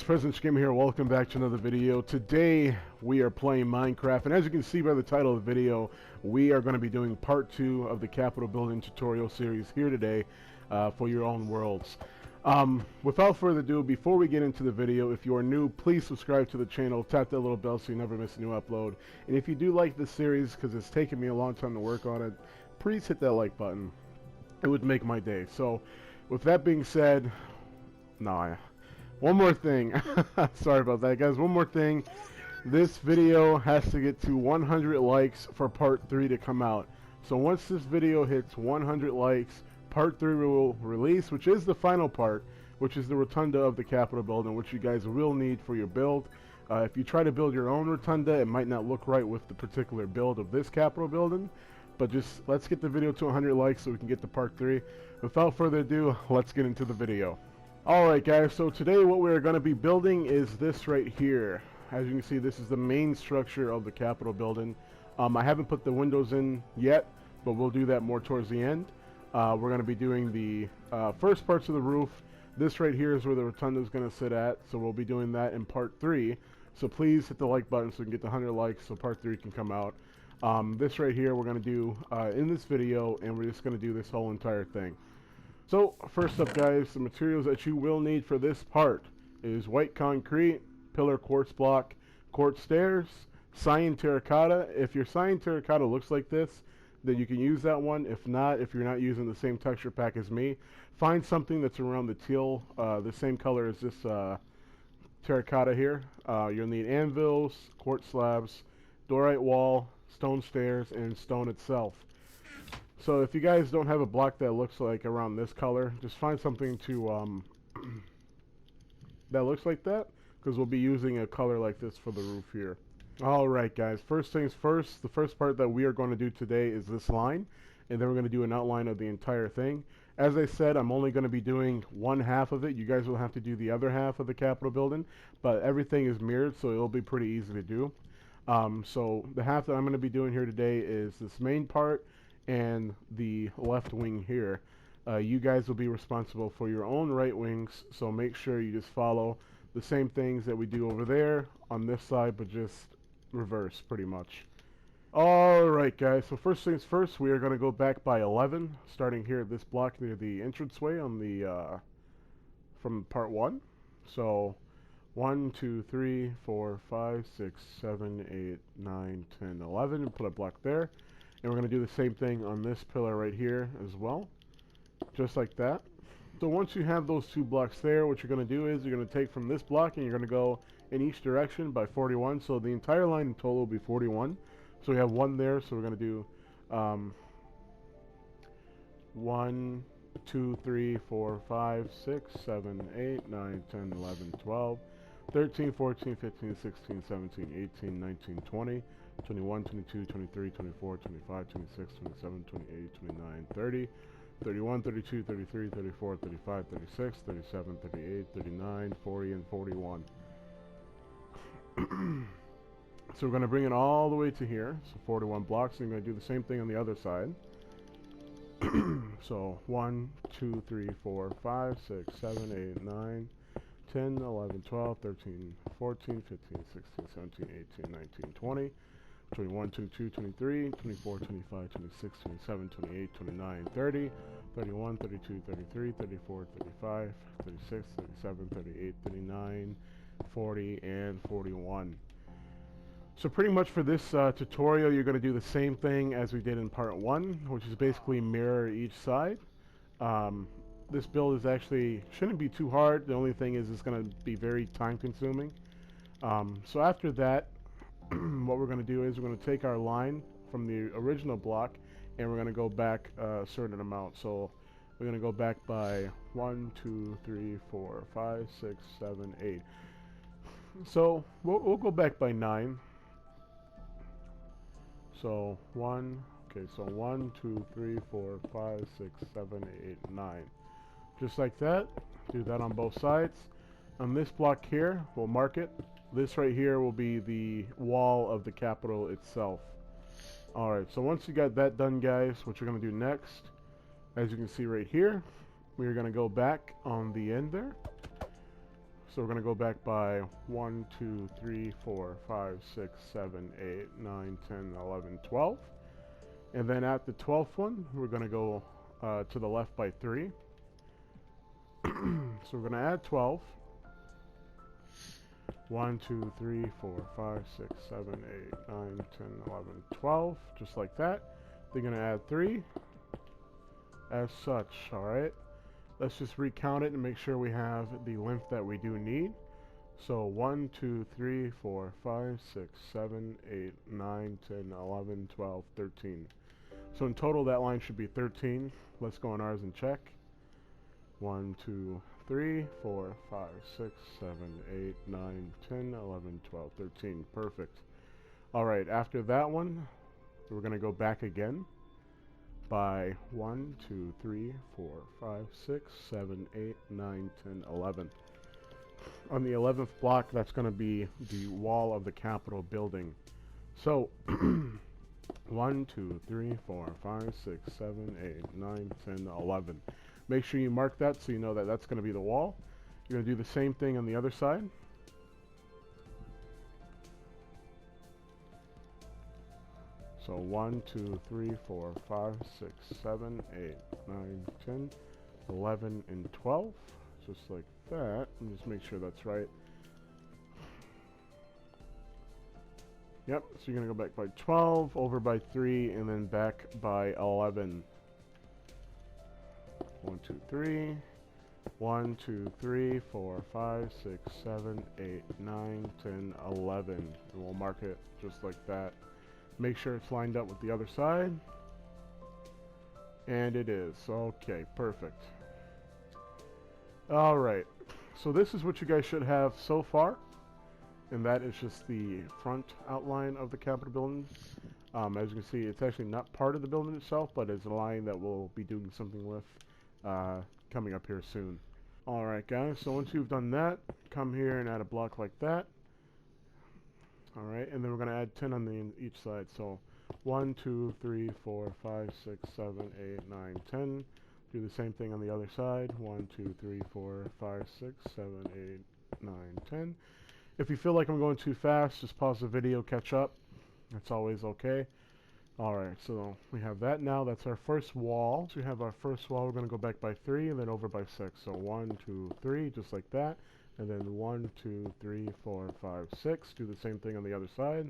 President Skim here. Welcome back to another video. Today we are playing Minecraft, and as you can see by the title of the video, we are going to be doing part 2 of the Capitol building tutorial series here today for your own worlds. Without further ado, before we get into the video, if you are new, please subscribe to the channel, tap that little bell so you never miss a new upload. And if you do like this series, because it's taken me a long time to work on it, please hit that like button. It would make my day. So with that being said, one more thing. Sorry about that, guys. One more thing. This video has to get to 100 likes for part 3 to come out. So once this video hits 100 likes, part 3 will release, which is the final part, which is the rotunda of the Capitol building, which you guys will need for your build. If you try to build your own rotunda, it might not look right with the particular build of this Capitol building. But just let's get the video to 100 likes so we can get to part 3. Without further ado, let's get into the video. Alright guys, so today what we're going to be building is this right here. As you can see, this is the main structure of the Capitol building. I haven't put the windows in yet, but we'll do that more towards the end. We're going to be doing the first parts of the roof. This right here is where the rotunda is going to sit at, so we'll be doing that in part 3. So please hit the like button so we can get to 100 likes so part 3 can come out. This right here we're going to do in this video, and we're just going to do this whole entire thing. So, first up guys, the materials that you will need for this part is white concrete, pillar quartz block, quartz stairs, cyan terracotta. If your cyan terracotta looks like this, then you can use that one. If not, if you're not using the same texture pack as me, find something that's around the teal, the same color as this terracotta here. You'll need anvils, quartz slabs, dorite wall, stone stairs, and stone itself. So if you guys don't have a block that looks like around this color, just find something to that looks like that, because we'll be using a color like this for the roof here. Alright guys, first things first, the first part that we are going to do today is this line, and then we're going to do an outline of the entire thing. As I said, I'm only going to be doing one half of it. You guys will have to do the other half of the Capitol building, but everything is mirrored, so it'll be pretty easy to do. So the half that I'm going to be doing here today is this main part and the left wing here. You guys will be responsible for your own right wings, so make sure you just follow the same things that we do over there on this side, but just reverse pretty much. Alright guys, so first things first, we are going to go back by 11, starting here at this block near the entranceway on the from part 1. So 1, 2, 3, 4, 5, 6, 7, 8, 9, 10, 11, and put a block there. And we're going to do the same thing on this pillar right here as well, just like that. So once you have those two blocks there, what you're going to do is you're going to take from this block and you're going to go in each direction by 41. So the entire line in total will be 41. So we have one there, so we're going to do 1, 2, 3, 4, 5, 6, 7, 8, 9, 10, 11, 12, 13, 14, 15, 16, 17, 18, 19, 20. 21, 22, 23, 24, 25, 26, 27, 28, 29, 30, 31, 32, 33, 34, 35, 36, 37, 38, 39, 40, and 41. So we're going to bring it all the way to here, so 41 blocks, and we're going to do the same thing on the other side. So 1, 2, 3, 4, 5, 6, 7, 8, 9, 10, 11, 12, 13, 14, 15, 16, 17, 18, 19, 20. 21, 22, 23, 24, 25, 26, 27, 28, 29, 30, 31, 32, 33, 34, 35, 36, 37, 38, 39, 40, and 41. So pretty much for this tutorial, you're going to do the same thing as we did in part 1, which is basically mirror each side. This build is actually, shouldn't be too hard. The only thing is it's going to be very time consuming. So after that, what we're going to do is we're going to take our line from the original block and we're going to go back a certain amount. So we're going to go back by 1, 2, 3, 4, 5, 6, 7, 8. So we'll go back by 9. So 1, 2, 3, 4, 5, 6, 7, 8, 9. Just like that. Do that on both sides. On this block here, we'll mark it. This right here will be the wall of the Capitol itself. Alright, so once you got that done guys, what you're going to do next, as you can see right here, we're going to go back on the end there. So we're going to go back by 1, 2, 3, 4, 5, 6, 7, 8, 9, 10, 11, 12. And then at the 12th one, we're going to go to the left by 3. So we're going to add 12. 1, 2, 3, 4, 5, 6, 7, 8, 9, 10, 11, 12. Just like that. They're going to add 3. As such, alright? Let's just recount it and make sure we have the length that we do need. So 1, 2, 3, 4, 5, 6, 7, 8, 9, 10, 11, 12, 13. So in total that line should be 13. Let's go on ours and check. 1, 2, 3, 4, 5, 6, 7, 8, 9, 10, 11, 12, 13. Perfect. Alright, after that one, we're going to go back again by 1, 2, 3, 4, 5, 6, 7, 8, 9, 10, 11. On the 11th block, that's going to be the wall of the Capitol building. So, 1, 2, 3, 4, 5, 6, 7, 8, 9, 10, 11. Make sure you mark that so you know that that's going to be the wall. You're going to do the same thing on the other side. So 1, 2, 3, 4, 5, 6, 7, 8, 9, 10, 11, and 12. Just like that. Let me just make sure that's right. Yep, so you're going to go back by 12, over by 3, and then back by 11. 1, 2, 3. 1, 2, 3, 4, 5, 6, 7, 8, 9, 10, 11. And we'll mark it just like that. Make sure it's lined up with the other side. And it is. Okay, perfect. Alright, so this is what you guys should have so far. And that is just the front outline of the Capitol building. As you can see, it's actually not part of the building itself, but it's a line that we'll be doing something with coming up here soon. Alright guys, so once you've done that, come here and add a block like that. Alright, and then we're going to add 10 on each side. So 1, 2, 3, 4, 5, 6, 7, 8, 9, 10. Do the same thing on the other side. 1, 2, 3, 4, 5, 6, 7, 8, 9, 10. If you feel like I'm going too fast, just pause the video, catch up. That's always okay. Alright, so we have that now. That's our first wall. So we have our first wall. We're going to go back by 3 and then over by 6. So 1, 2, 3, just like that. And then 1, 2, 3, 4, 5, 6. Do the same thing on the other side.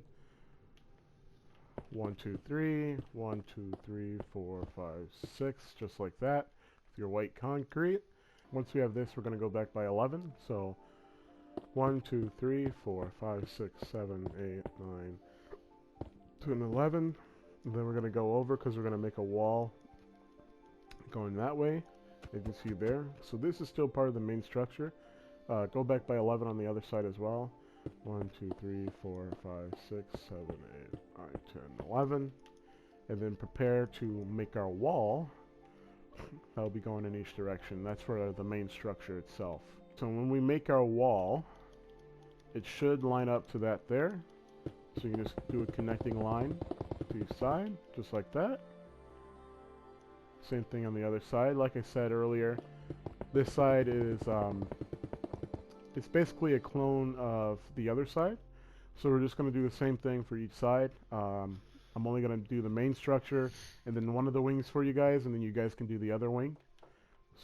1, 2, 3. 1, 2, 3, 4, 5, 6. Just like that. With your white concrete. Once we have this, we're going to go back by 11. So 1, 2, 3, 4, 5, 6, 7, 8, 9, 10, 11. And then we're going to go over because we're going to make a wall going that way. You can see there. So this is still part of the main structure. Go back by 11 on the other side as well. 1, 2, 3, 4, 5, 6, 7, 8, 9, 10, 11. And then prepare to make our wall. That'll be going in each direction. That's for the main structure itself. So when we make our wall, it should line up to that there. So you can just do a connecting line to each side, just like that. Same thing on the other side. Like I said earlier, this side is it's basically a clone of the other side. So we're just going to do the same thing for each side. I'm only going to do the main structure and then one of the wings for you guys, and then you guys can do the other wing.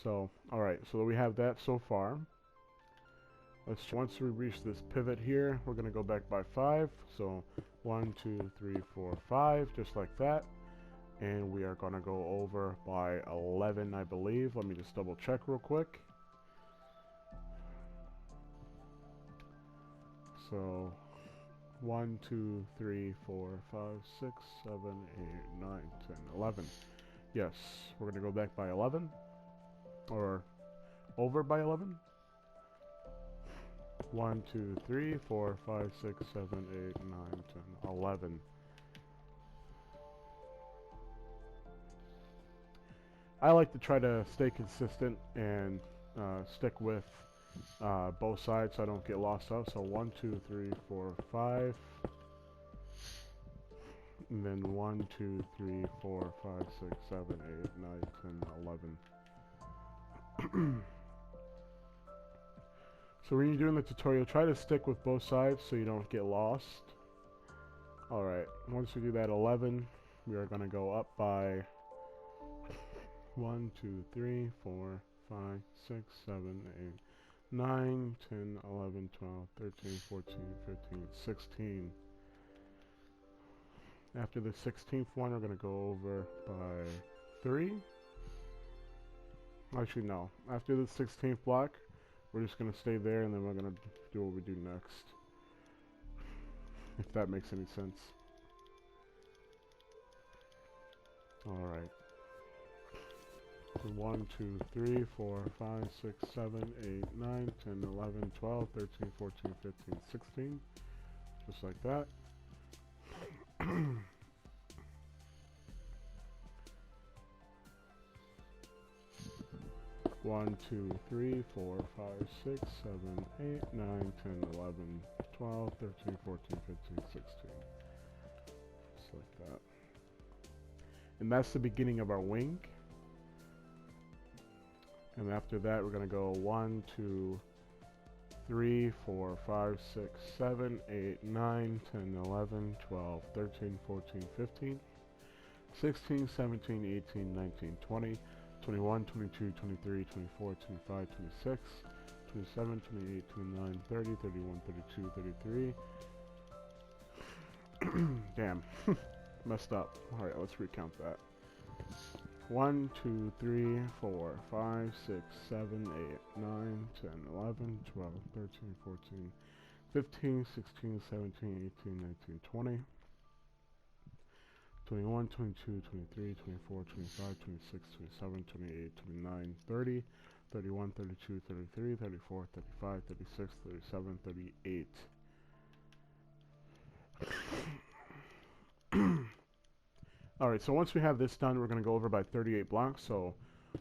So, alright, so we have that so far. Once we reach this pivot here, we're going to go back by 5. So 1, 2, 3, 4, 5, just like that. And we are going to go over by 11, I believe. Let me just double check real quick. So 1, 2, 3, 4, 5, 6, 7, 8, 9, 10, 11. Yes, we're going to go back by 11. Or over by 11. 1, 2, 3, 4, 5, 6, 7, 8, 9, 10, 11. I like to try to stay consistent and stick with both sides so I don't get lost out. So 1, 2, 3, 4, 5. And then 1, 2, 3, 4, 5, 6, 7, 8, 9, 10, 11. So when you're doing the tutorial, try to stick with both sides so you don't get lost. Alright, once we do that 11, we are going to go up by 1, 2, 3, 4, 5, 6, 7, 8, 9, 10, 11, 12, 13, 14, 15, 16. After the 16th one, we're going to go over by 3. Actually, no. After the 16th block, we're just going to stay there, and then we're going to do what we do next. If that makes any sense. Alright. 1, 2, 3, 4, 5, 6, 7, 8, 9, 10, 11, 12, 13, 14, 15, 16. Just like that. 1, 2, 3, 4, 5, 6, 7, 8, 9, 10, 11, 12, 13, 14, 15, 16. Just like that. And that's the beginning of our wing. And after that, we're going to go 1, 2, 3, 4, 5, 6, 7, 8, 9, 10, 11, 12, 13, 14, 15, 16, 17, 18, 19, 20, 21, 22, 23, 24, 25, 26, 27, 28, 29, 30, 31, 32, 33. Damn. Messed up. Alright, let's recount that. 1, 2, 3, 4, 5, 6, 7, 8, 9, 10, 11, 12, 13, 14, 15, 16, 17, 18, 19, 20, 21, 22, 23, 24, 25, 26, 27, 28, 29, 30, 31, 32, 33, 34, 35, 36, 37, 38. Alright, so once we have this done, we're going to go over by 38 blocks. So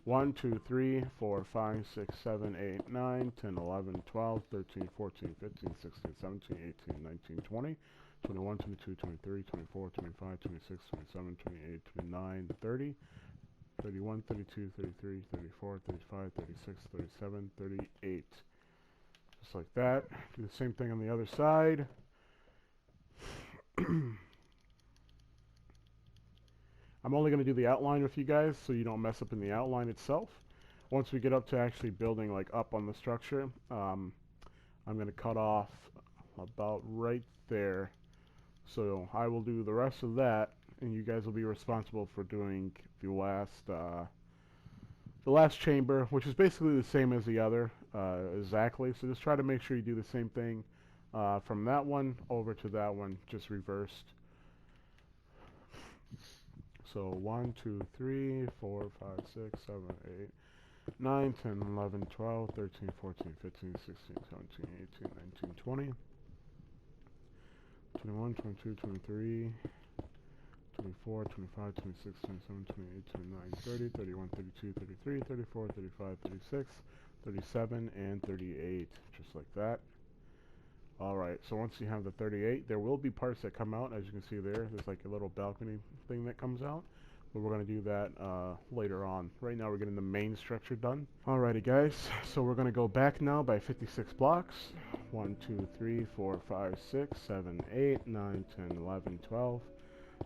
1, 2, 3, 4, 5, 6, 7, 8, 9, 10, 11, 12, 13, 14, 15, 16, 17, 18, 19, 20, 21, 22, 23, 24, 25, 26, 27, 28, 29, 30, 31, 32, 33, 34, 35, 36, 37, 38. Just like that. Do the same thing on the other side. I'm only going to do the outline with you guys so you don't mess up in the outline itself. Once we get up to actually building like up on the structure, I'm going to cut off about right there. So I will do the rest of that, and you guys will be responsible for doing the last chamber, which is basically the same as the other, exactly. So just try to make sure you do the same thing from that one over to that one, just reversed. So 1, 2, 3, 4, 5, 6, 7, 8, 9, 10, 11, 12, 13, 14, 15, 16, 17, 18, 19, 20, 21, 22, 23, 24, 25, 26, 27, 28, 29, 30, 31, 32, 33, 34, 35, 36, 37, and 38, just like that. Alright, so once you have the 38, there will be parts that come out, as you can see there. There's like a little balcony thing that comes out, but we're going to do that later on. Right now we're getting the main structure done. Alrighty guys, so we're going to go back now by 56 blocks. 1, 2, 3, 4, 5, 6, 7, 8, 9, 10, 11, 12,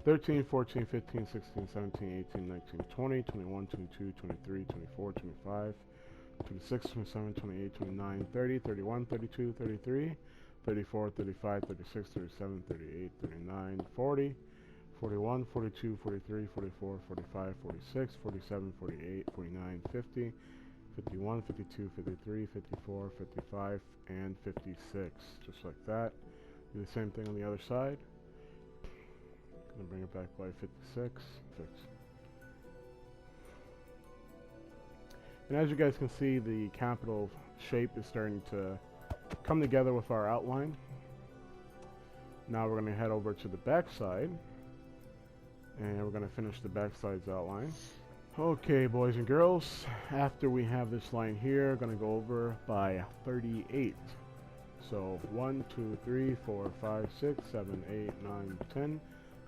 13, 14, 15, 16, 17, 18, 19, 20, 21, 22, 23, 24, 25, 26, 27, 28, 29, 30, 31, 32, 33, 34, 35, 36, 37, 38, 39, 40, 41, 42, 43, 44, 45, 46, 47, 48, 49, 50, 51, 52, 53, 54, 55, and 56. Just like that. Do the same thing on the other side. Gonna bring it back by 56. And as you guys can see, the capital shape is starting to come together with our outline. Now we're going to head over to the back side, and we're going to finish the back side's outline. Okay, boys and girls, after we have this line here, going to go over by 38. So 1, 2, 3, 4, 5, 6, 7, 8, 9, 10,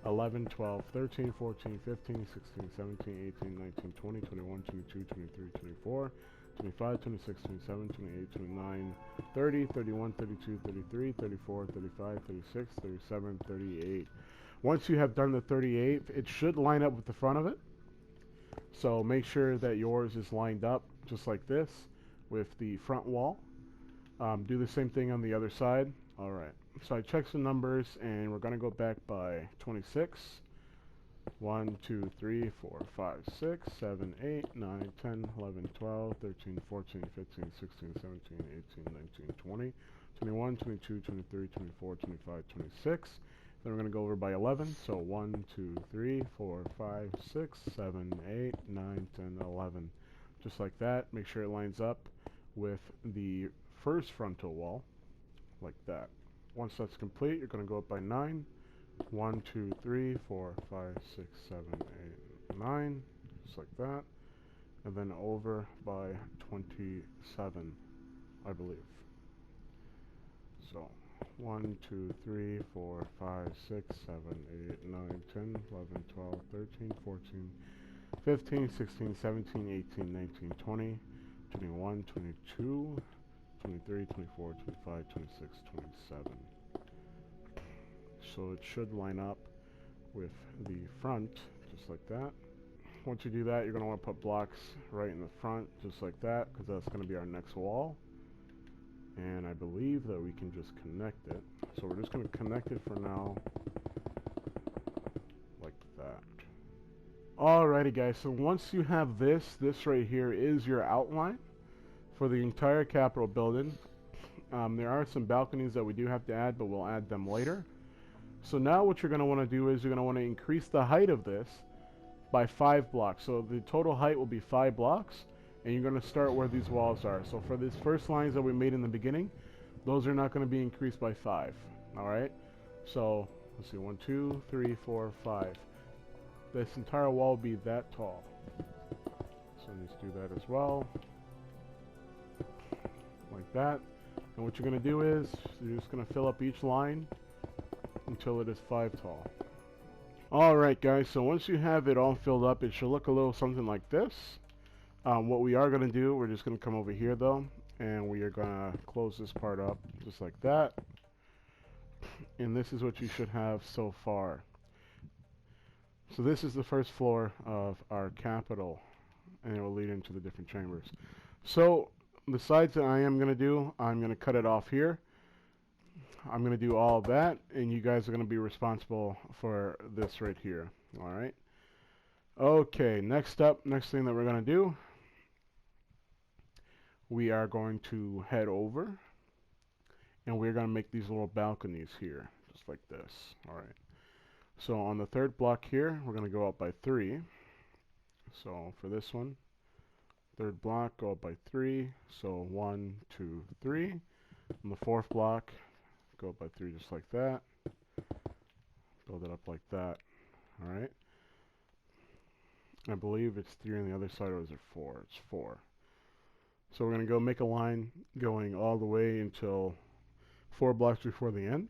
11, 12, 13, 14, 15, 16, 17, 18, 19, 20, 21, 22, 23, 24, 25, 26, 27, 28, 29, 30, 31, 32, 33, 34, 35, 36, 37, 38. Once you have done the 38, it should line up with the front of it. So make sure that yours is lined up just like this with the front wall. Do the same thing on the other side. Alright, so I checked some numbers and we're going to go back by 26. 1, 2, 3, 4, 5, 6, 7, 8, 9, 10, 11, 12, 13, 14, 15, 16, 17, 18, 19, 20, 21, 22, 23, 24, 25, 26. Then we're going to go over by 11. So 1, 2, 3, 4, 5, 6, 7, 8, 9, 10, 11. Just like that. Make sure it lines up with the first frontal wall, like that. Once that's complete, you're going to go up by 9. 1, 2, 3, 4, 5, 6, 7, 8, 9. Just like that. And then over by 27, I believe. So 1, 2, 3, 4, 5, 6, 7, 8, 9, 10, 11, 12, 13, 14, 15, 16, 17, 18, 19, 20, 21, 22, 23, 24, 25, 26, 27. So it should line up with the front, just like that. Once you do that, you're going to want to put blocks right in the front, just like that, because that's going to be our next wall. And I believe that we can just connect it. So we're just going to connect it for now, like that. Alrighty guys, so once you have this right here is your outline for the entire Capitol building. There are some balconies that we do have to add, but we'll add them later. So now what you're going to want to do is you're going to want to increase the height of this by 5 blocks. So the total height will be 5 blocks, and you're going to start where these walls are. So for these first lines that we made in the beginning, those are not going to be increased by 5. Alright? So, let's see, 1, 2, 3, 4, 5. This entire wall will be that tall. So let's do that as well. Like that. And what you're going to do is, you're just going to fill up each line until it is 5 tall. Alright guys, so once you have it all filled up, it should look a little something like this. What we are going to do, we're just going to come over here though, and we are going to close this part up just like that. And this is what you should have so far. So this is the first floor of our Capitol, and it will lead into the different chambers. So the sides that I am going to do, I'm going to cut it off here. I'm going to do all of that, and you guys are going to be responsible for this right here. Alright. Okay, next thing that we're going to do, we are going to head over, and we're going to make these little balconies here, just like this. Alright. So on the third block here, we're going to go up by 3. So for this one, third block, go up by 3. So 1, 2, 3. On the fourth block, go up by 3 just like that. Build it up like that. Alright. I believe it's 3 on the other side, or is it 4? It's 4. So we're going to go make a line going all the way until 4 blocks before the end.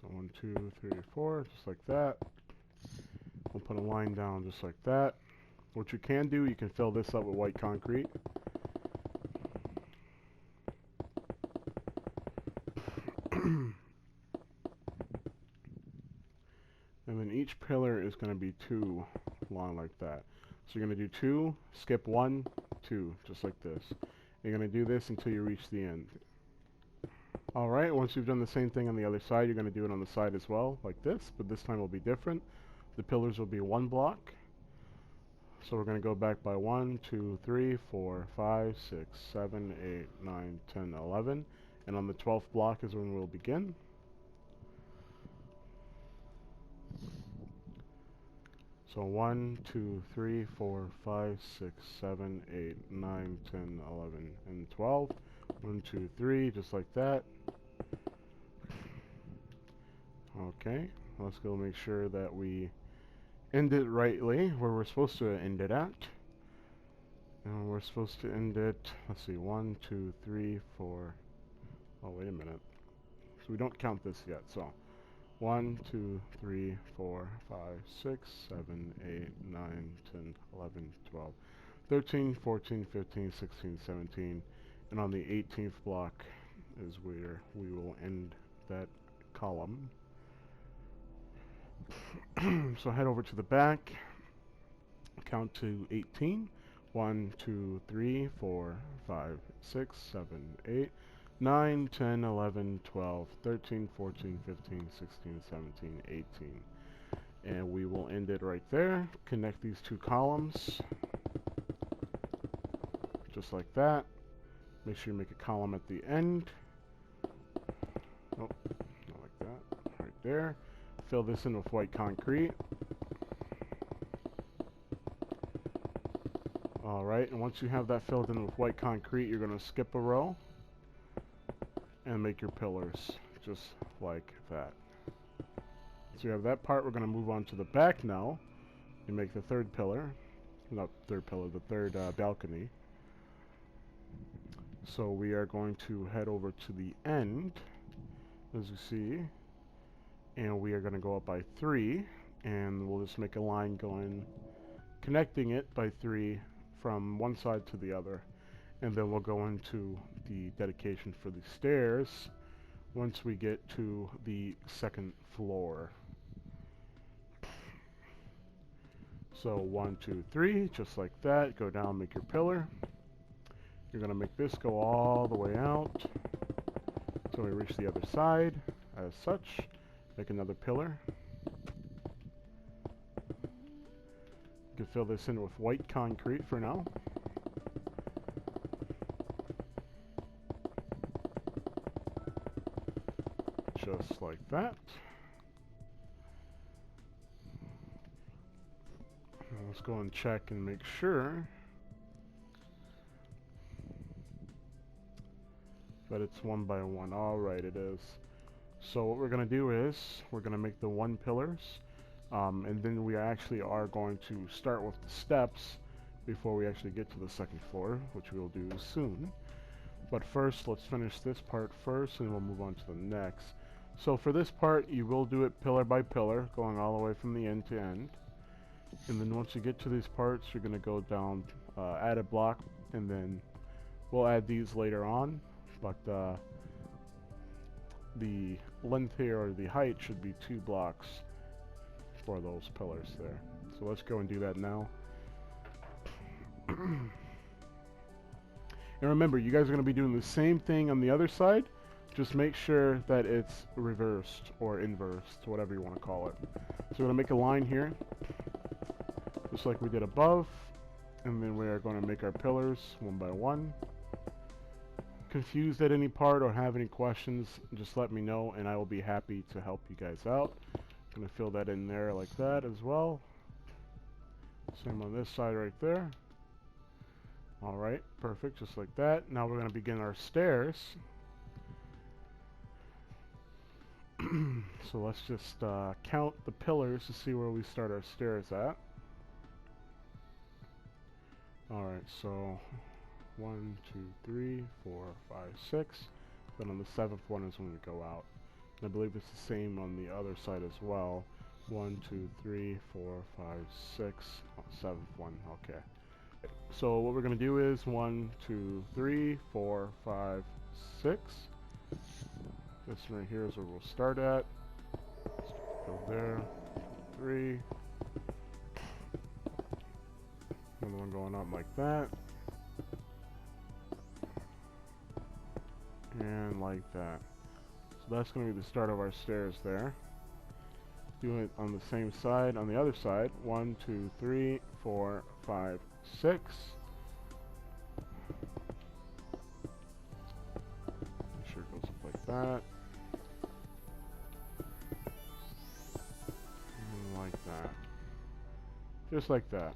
So 1, 2, 3, 4, just like that. We'll put a line down just like that. What you can do, you can fill this up with white concrete. And then each pillar is going to be 2 long like that. So you're going to do 2, skip 1, 2, just like this. You're going to do this until you reach the end. Alright, once you've done the same thing on the other side, you're going to do it on the side as well, like this, but this time will be different. The pillars will be 1 block. So we're going to go back by 1, 2, 3, 4, 5, 6, 7, 8, 9, 10, 11. And on the 12th block is when we'll begin. So 1, 2, 3, 4, 5, 6, 7, 8, 9, 10, 11, and 12. 1, 2, 3, just like that. Okay, let's go make sure that we end it rightly where we're supposed to end it at. And we're supposed to end it, let's see, 1, 2, 3, 4. Oh, wait a minute. So we don't count this yet. So 1, 2, 3, 4, 5, 6, 7, 8, 9, 10, 11, 12, 13, 14, 15, 16, 17. And on the 18th block is where we will end that column. So head over to the back, count to 18. 1, 2, 3, 4, 5, 6, 7, 8, 9, 10, 11, 12, 13, 14, 15, 16, 17, 18. And we will end it right there. Connect these two columns, just like that. Make sure you make a column at the end. Oh, not like that. Right there. Fill this in with white concrete. Alright, and once you have that filled in with white concrete, you're going to skip a row and make your pillars, just like that. So you have that part. We're going to move on to the back now and make the third pillar. Not third pillar, the third balcony. So we are going to head over to the end, as you see, and we are going to go up by 3, and we'll just make a line going, connecting it by 3 from one side to the other, and then we'll go into the dedication for the stairs once we get to the second floor. So 1, 2, 3, just like that. Go down, make your pillar. You're going to make this go all the way out until we reach the other side. As such, make another pillar. You can fill this in with white concrete for now. Just like that. Now let's go and check and make sure that it's 1 by 1. Alright, it is. So what we're going to do is we're going to make the 1 pillars. And then we actually are going to start with the steps before we actually get to the second floor, which we'll do soon. But first, let's finish this part first, and we'll move on to the next. So for this part, you will do it pillar by pillar, going all the way from the end to end. And then once you get to these parts, you're going to go down, add a block, and then we'll add these later on. But the length here, or the height, should be 2 blocks for those pillars there. So let's go and do that now. And remember, you guys are going to be doing the same thing on the other side. Just make sure that it's reversed or inversed, whatever you want to call it. So we're going to make a line here, just like we did above. And then we are going to make our pillars 1 by 1. Confused at any part or have any questions, just let me know and I will be happy to help you guys out. I'm going to fill that in there like that as well. Same on this side right there. Alright, perfect, just like that. Now we're going to begin our stairs. So let's just count the pillars to see where we start our stairs at. Alright, so 1, 2, 3, 4, 5, 6. Then on the 7th one is when we go out. And I believe it's the same on the other side as well. 1, 2, 3, 4, 5, 6. Oh, 7th one, okay. So what we're going to do is 1, 2, 3, 4, 5, 6. This right here is where we'll start at. Go there. 3. Another one going up like that. And like that. So that's going to be the start of our stairs there. Do it on the same side, on the other side. 1, 2, 3, 4, 5, 6. Make sure it goes up like that. And like that. Just like that.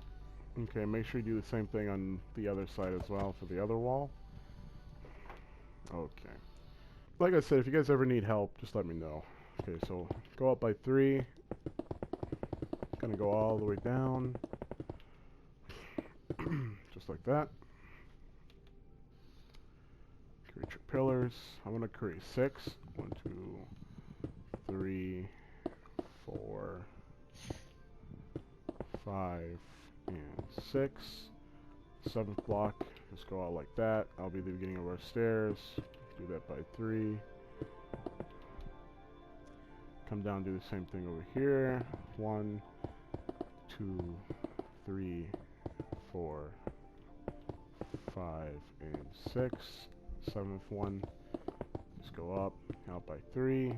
Okay, make sure you do the same thing on the other side as well for the other wall. Okay. Like I said, if you guys ever need help, just let me know. Okay, so go up by 3. Gonna go all the way down. Just like that. Reach your pillars. I'm going to create 6. 1, 2, 3, 4, 5, and 6. 7th block, just go out like that. I'll be the beginning of our stairs. Do that by 3. Come down, do the same thing over here. 1, 2, 3, 4, 5, and 6. 7th one, just go up, out by 3,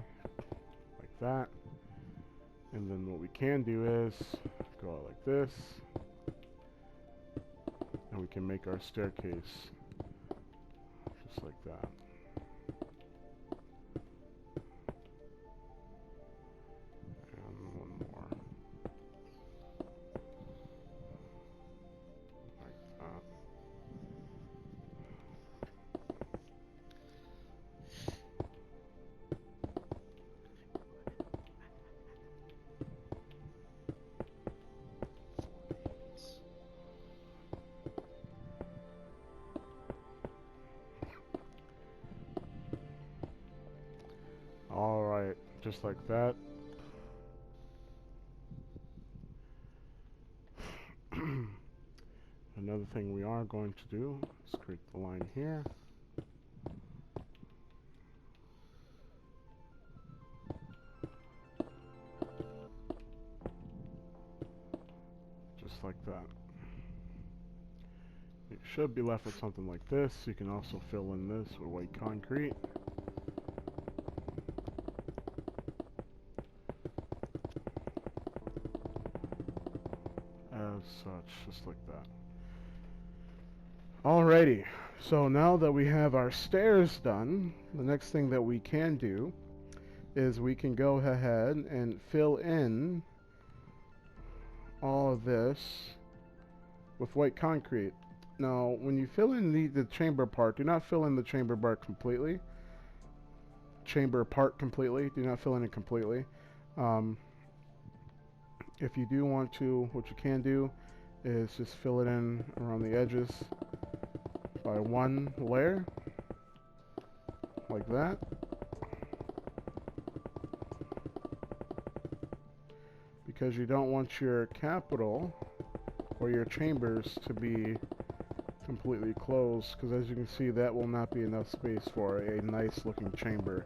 like that. And then what we can do is go out like this, and we can make our staircase just like that. And one more. Like that. Alright, just like that. Another thing we are going to do is create the line here. Just like that. You should be left with something like this. You can also fill in this with white concrete. As such, just like that. Alrighty, so now that we have our stairs done, the next thing that we can do is we can go ahead and fill in all of this with white concrete. Now, when you fill in the chamber part, do not fill in the chamber part completely. Do not fill in it completely. If you do want to, what you can do is just fill it in around the edges by one layer, like that. Because you don't want your capital or your chambers to be completely closed, because as you can see, that will not be enough space for a nice looking chamber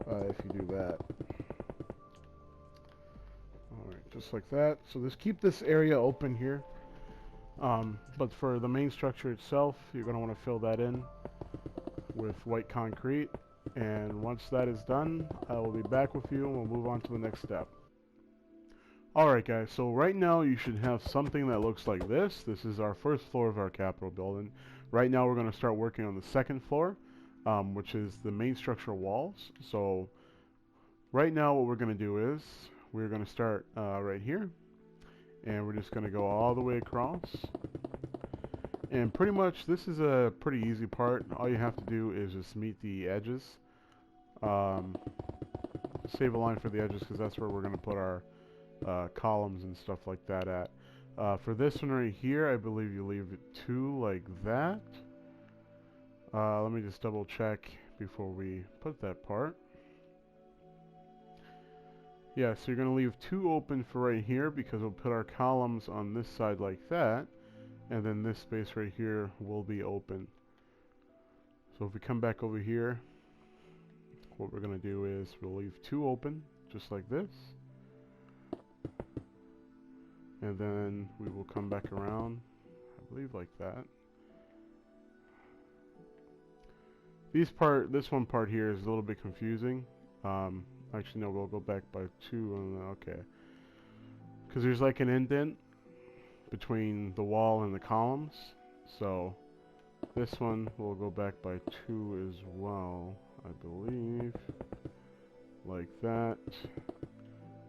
if you do that. Alright, just like that. So just keep this area open here. But for the main structure itself, you're going to want to fill that in with white concrete. And once that is done, I will be back with you and we'll move on to the next step. Alright guys, so right now you should have something that looks like this. This is our first floor of our Capitol building. Right now we're going to start working on the second floor, which is the main structure walls. So right now what we're going to do is we're going to start right here. And we're just going to go all the way across. And pretty much this is a pretty easy part. All you have to do is just meet the edges. Save a line for the edges because that's where we're going to put our columns and stuff like that at. For this one right here, I believe you leave it 2 like that. Let me just double check before we put that part. Yeah, so you're going to leave 2 open for right here because we'll put our columns on this side like that, and then this space right here will be open. So if we come back over here, what we're going to do is we'll leave 2 open, just like this. And then we will come back around, I believe like that. This one part here is a little bit confusing. Actually, no, we'll go back by 2. And okay. Because there's like an indent between the wall and the columns. So this one will go back by 2 as well, I believe. Like that.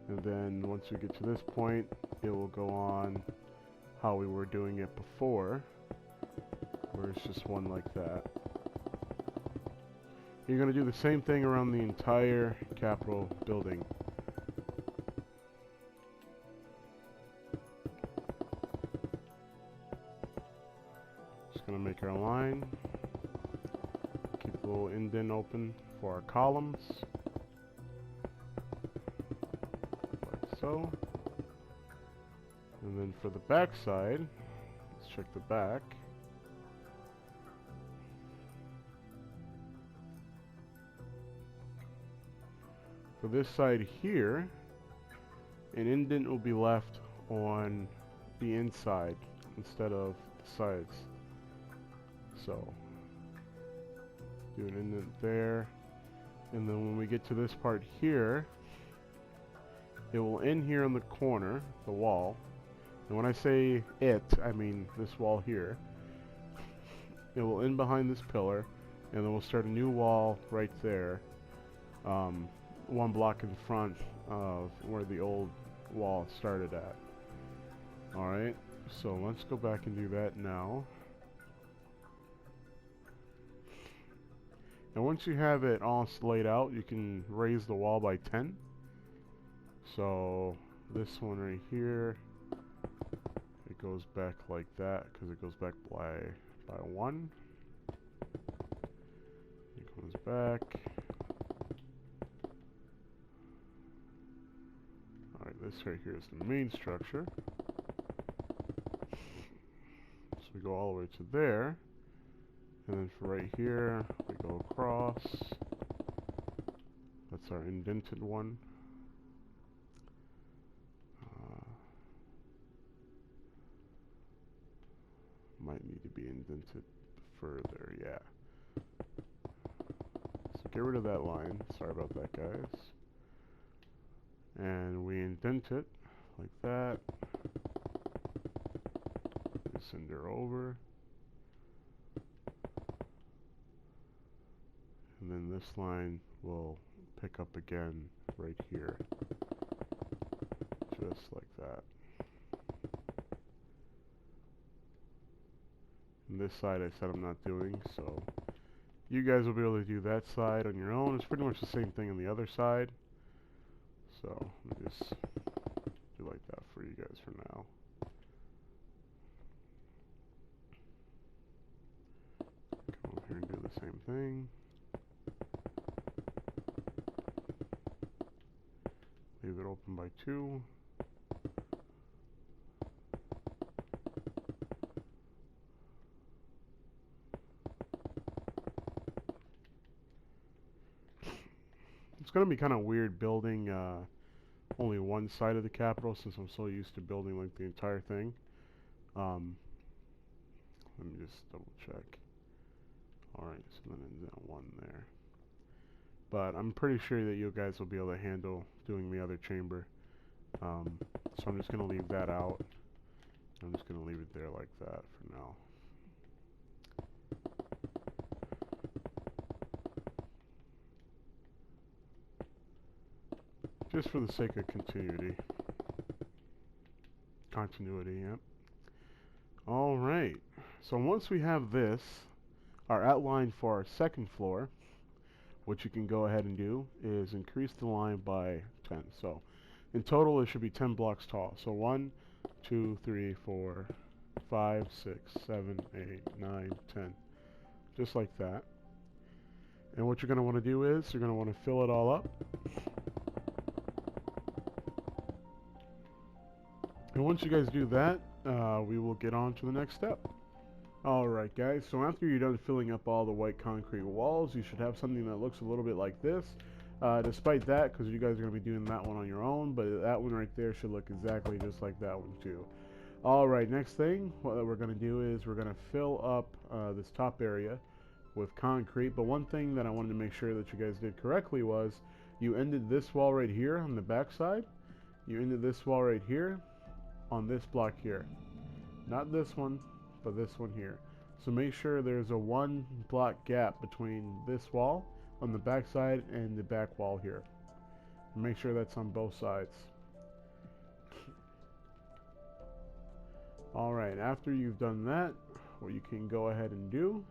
And then once we get to this point, it will go on how we were doing it before, where it's just one like that. You're going to do the same thing around the entire Capitol building. Just going to make our line. Keep a little indent open for our columns, like so. And then for the back side, let's check the back. For this side here, an indent will be left on the inside instead of the sides. So, do an indent there, and then when we get to this part here, it will end here on the corner, the wall. And when I say it, I mean this wall here. It will end behind this pillar, and then we'll start a new wall right there, one block in front of where the old wall started at. Alright, so let's go back and do that now. And once you have it all laid out, you can raise the wall by 10. So this one right here, it goes back like that because it goes back by 1. It goes back. Alright, this right here is the main structure. So we go all the way to there. And then for right here, we go across. That's our indented one. Might need to be indented further, yeah. So get rid of that line. Sorry about that, guys. And we indent it like that. We send her over. And then this line will pick up again right here. Just like that. And this side I said I'm not doing, so you guys will be able to do that side on your own. It's pretty much the same thing on the other side. So let me just do like that for you guys for now. Come over here and do the same thing. Leave it open by 2. It's going to be kind of weird building only one side of the Capitol since I'm so used to building like the entire thing. Let me just double check. Alright, so then it's that 1 there. But I'm pretty sure that you guys will be able to handle doing the other chamber. So I'm just going to leave that out. I'm just going to leave it there like that for now. Just for the sake of continuity. Yep. Alright. So once we have this, our outline for our second floor, what you can go ahead and do is increase the line by 10. So in total it should be 10 blocks tall. So 1, 2, 3, 4, 5, 6, 7, 8, 9, 10. Just like that. And what you're going to want to do is you're going to want to fill it all up. And once you guys do that, we will get on to the next step. Alright guys, so after you're done filling up all the white concrete walls, you should have something that looks a little bit like this. Despite that, because you guys are going to be doing that one on your own, but that one right there should look exactly just like that one too. Alright, next thing, what we're going to do is we're going to fill up this top area with concrete. But one thing that I wanted to make sure that you guys did correctly was you ended this wall right here on the back side. You ended this wall right here on this block here. Not this one, but this one here. So make sure there's a 1 block gap between this wall on the back side and the back wall here. Make sure that's on both sides. Alright, after you've done that, what you can go ahead and do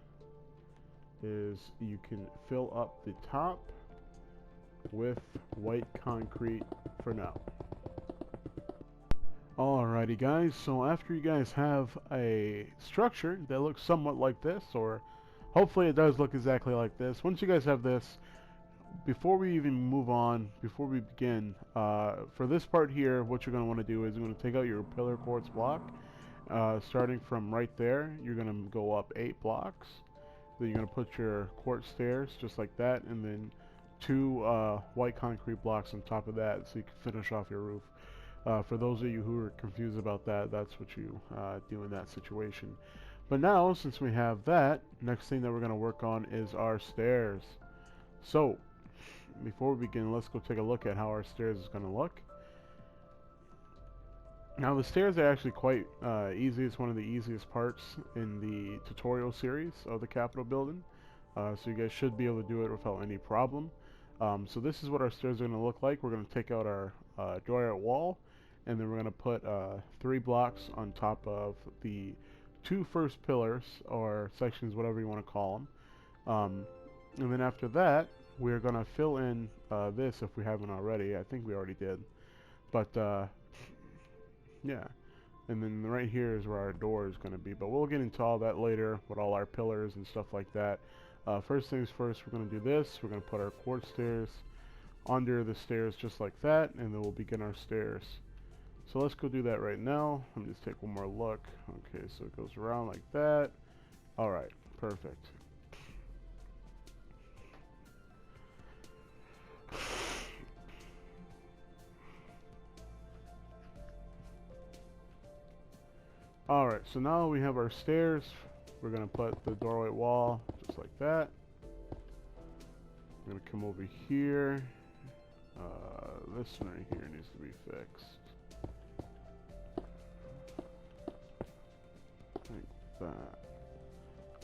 is you can fill up the top with white concrete for now. Alrighty guys, so after you guys have a structure that looks somewhat like this, or Hopefully it does look exactly like this. Once you guys have this, before we even move on, before we begin, for this part here, what you're going to want to do is you're going to take out your pillar quartz block. Starting from right there, you're going to go up 8 blocks. Then you're going to put your quartz stairs just like that, and then 2 white concrete blocks on top of that so you can finish off your roof. For those of you who are confused about that, that's what you do in that situation. But now, since we have that, next thing that we're going to work on is our stairs. So, before we begin, let's go take a look at how our stairs is going to look. Now, the stairs are actually quite easy. It's one of the easiest parts in the tutorial series of the Capitol building. So you guys should be able to do it without any problem. So this is what our stairs are going to look like. We're going to take out our door wall, and then we're going to put 3 blocks on top of the 2 first pillars, or sections, whatever you want to call them. And then after that, we're going to fill in this if we haven't already. I think we already did. But, yeah. And then right here is where our door is going to be. But we'll get into all that later with all our pillars and stuff like that. First things first, we're going to do this. We're going to put our quartz stairs under the stairs just like that, and then we'll begin our stairs. So let's go do that right now. Let me just take one more look. Okay, so it goes around like that. Alright, perfect. Alright, so now we have our stairs. We're going to put the doorway wall just like that. I'm going to come over here. This one right here needs to be fixed. Like that.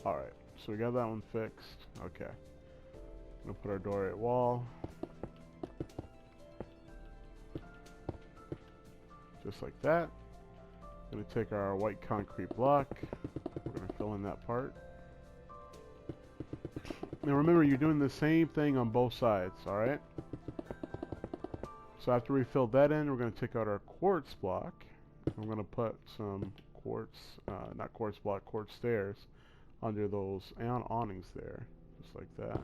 Alright, so we got that one fixed. Okay. I'm going to put our doorway wall. Just like that. Going to take our white concrete block. We're going to fill in that part. Now remember, you're doing the same thing on both sides, alright? So after we fill that in, we're going to take out our quartz block. I'm going to put some quartz, not quartz block, quartz stairs under those awnings there, just like that.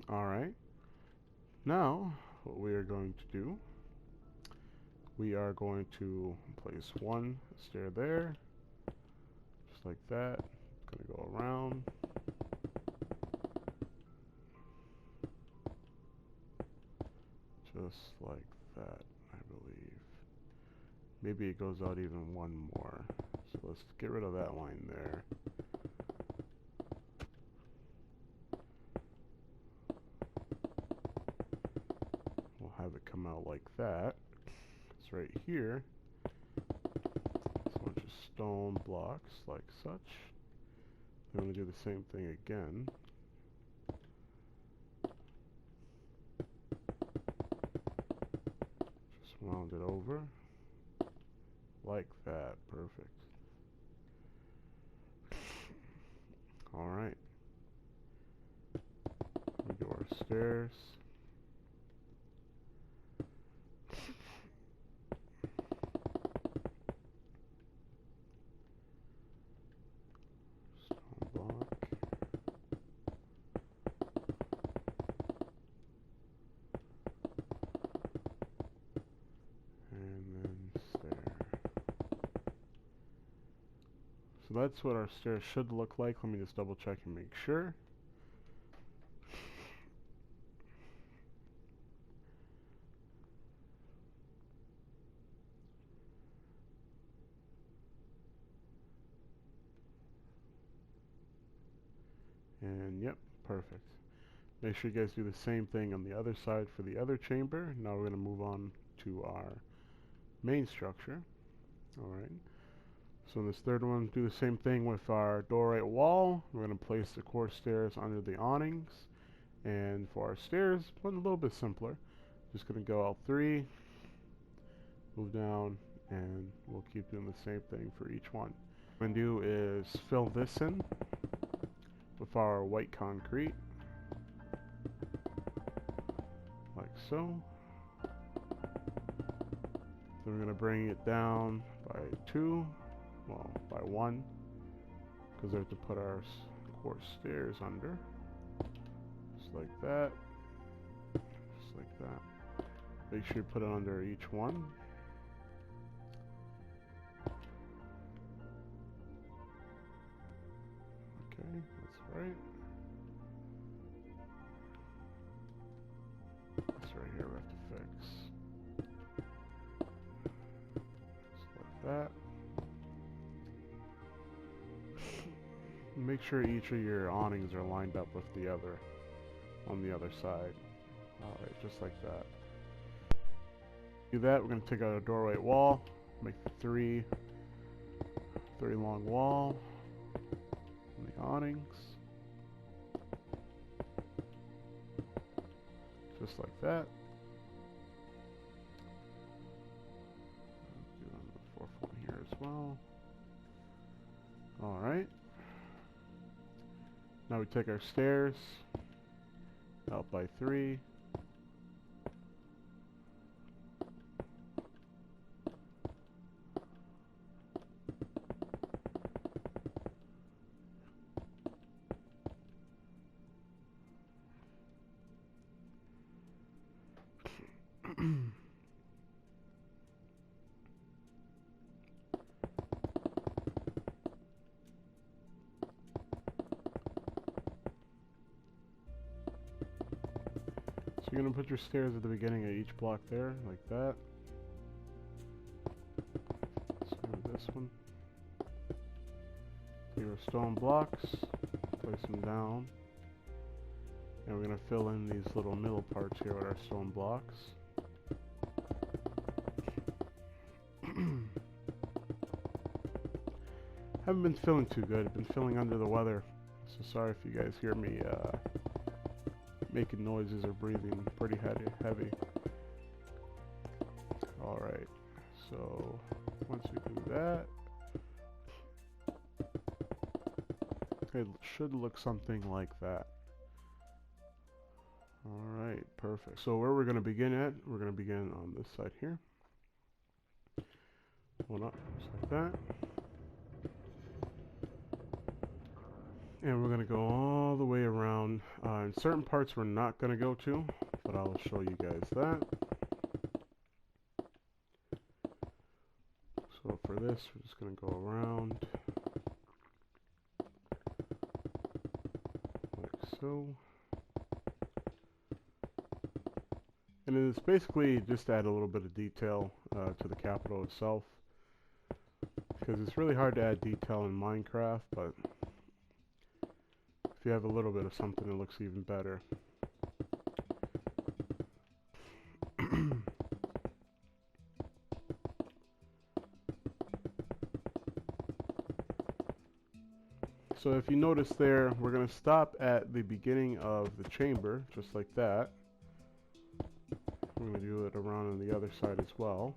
Alright. Now, what we are going to do, we are going to place one stair there, just like that. It's going to go around. Just like that, I believe. Maybe it goes out even one more. So let's get rid of that line there. We'll have it come out like that. It's right here. It's a bunch of stone blocks like such. I'm going to do the same thing again. Just round it over. Like that. Perfect. Alright. We do our stairs. Stone block. And then stair. So that's what our stairs should look like. Let me just double check and make sure. And yep, perfect. Make sure you guys do the same thing on the other side for the other chamber. Now we're going to move on to our main structure. Alright. So in this third one, do the same thing with our doorway wall. We're going to place the quartz stairs under the awnings. And for our stairs, one a little bit simpler. Just going to go out 3, move down, and we'll keep doing the same thing for each one. What I'm going to do is fill this in with our white concrete, like so. Then we're going to bring it down by 2, well, by 1, because we have to put our quartz stairs under. Just like that. Just like that. Make sure you put it under each one. Okay, that's right. This right here we have to fix. Just like that. Make sure each of your awnings are lined up with the other on the other side. Alright, just like that. Do that, we're going to take out a doorway wall, make the 3 long wall, and the awnings. Just like that. Do it on the 4th one here as well. Alright. Now we take our stairs out by 3. So you're going to put your stairs at the beginning of each block there, like that. Same with this one. Take our stone blocks, place them down. And we're going to fill in these little middle parts here with our stone blocks. Haven't been feeling too good. I've been feeling under the weather. So sorry if you guys hear me making noises or breathing pretty heavy. Alright, so once we do that, it should look something like that. Alright, perfect. So where we're going to begin at, we're going to begin on this side here. One up, just like that. And we're going to go all the way around. In certain parts we're not going to go to, but I'll show you guys that. So for this, we're just going to go around like so. And it's basically just to add a little bit of detail to the Capitol itself. Because it's really hard to add detail in Minecraft, but if you have a little bit of something, it looks even better. So if you notice there, we're going to stop at the beginning of the chamber, just like that. We're going to do it around on the other side as well.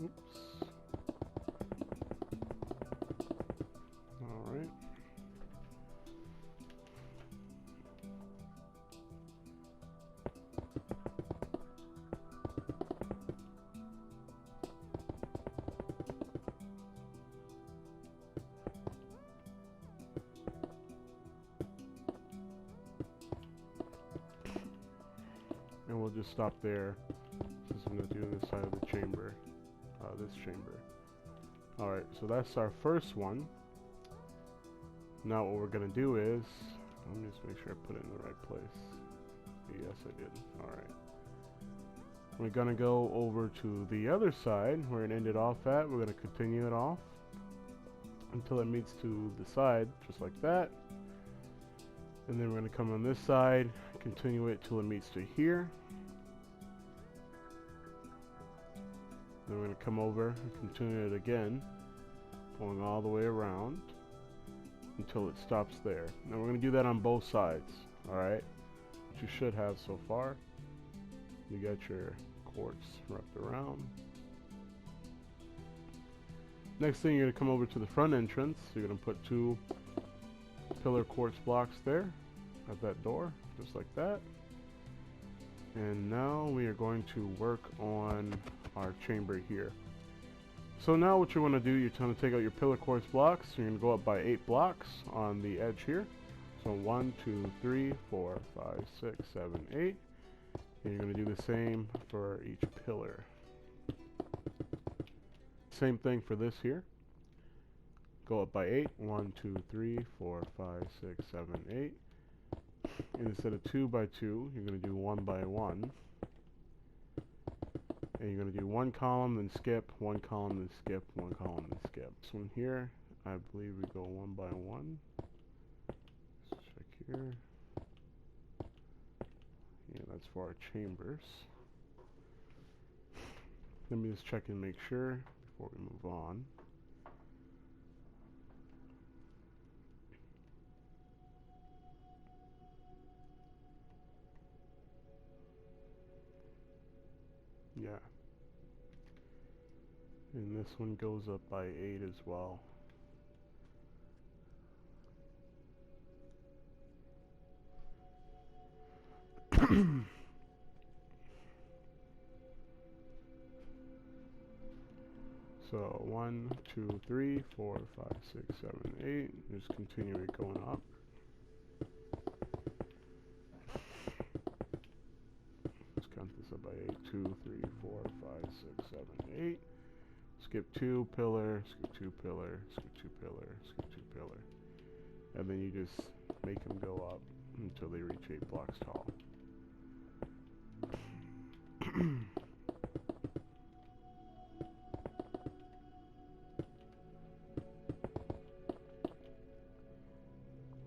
Oops. All right. And we'll just stop there, since I'm going to do this side of the chamber. This chamber. Alright, so that's our first one. Now what we're going to do is, let me just make sure I put it in the right place. Yes, I did. Alright. We're going to go over to the other side where it ended off at. We're going to continue it off until it meets to the side, just like that. And then we're going to come on this side, continue it till it meets to here. Then we're going to come over and continue it again, going all the way around until it stops there. Now we're going to do that on both sides, alright? Which you should have so far. You got your quartz wrapped around. Next thing, you're going to come over to the front entrance. You're going to put 2 pillar quartz blocks there at that door, just like that. And now we are going to work on our chamber here. So now what you want to do, you're going to take out your pillar quartz blocks. You're going to go up by 8 blocks on the edge here. So 1, 2, 3, 4, 5, 6, 7, 8. And you're going to do the same for each pillar. Same thing for this here. Go up by 8. 1, 2, 3, 4, 5, 6, 7, 8. And instead of 2 by 2, you're going to do 1 by 1. And you're going to do 1 column, then skip, 1 column, then skip, 1 column, then skip. This one here, I believe we go 1 by 1. Let's check here. Yeah, that's for our chambers. Let me just check and make sure before we move on. Yeah. And this one goes up by 8 as well. So 1, 2, 3, 4, 5, 6, 7, 8. Just continue it going up. Let's count this up by 8. 2, 3, 4, 5, 6, 7, 8. Skip 2 pillar, skip 2 pillar, skip 2 pillar, skip 2 pillar. And then you just make them go up until they reach 8 blocks tall.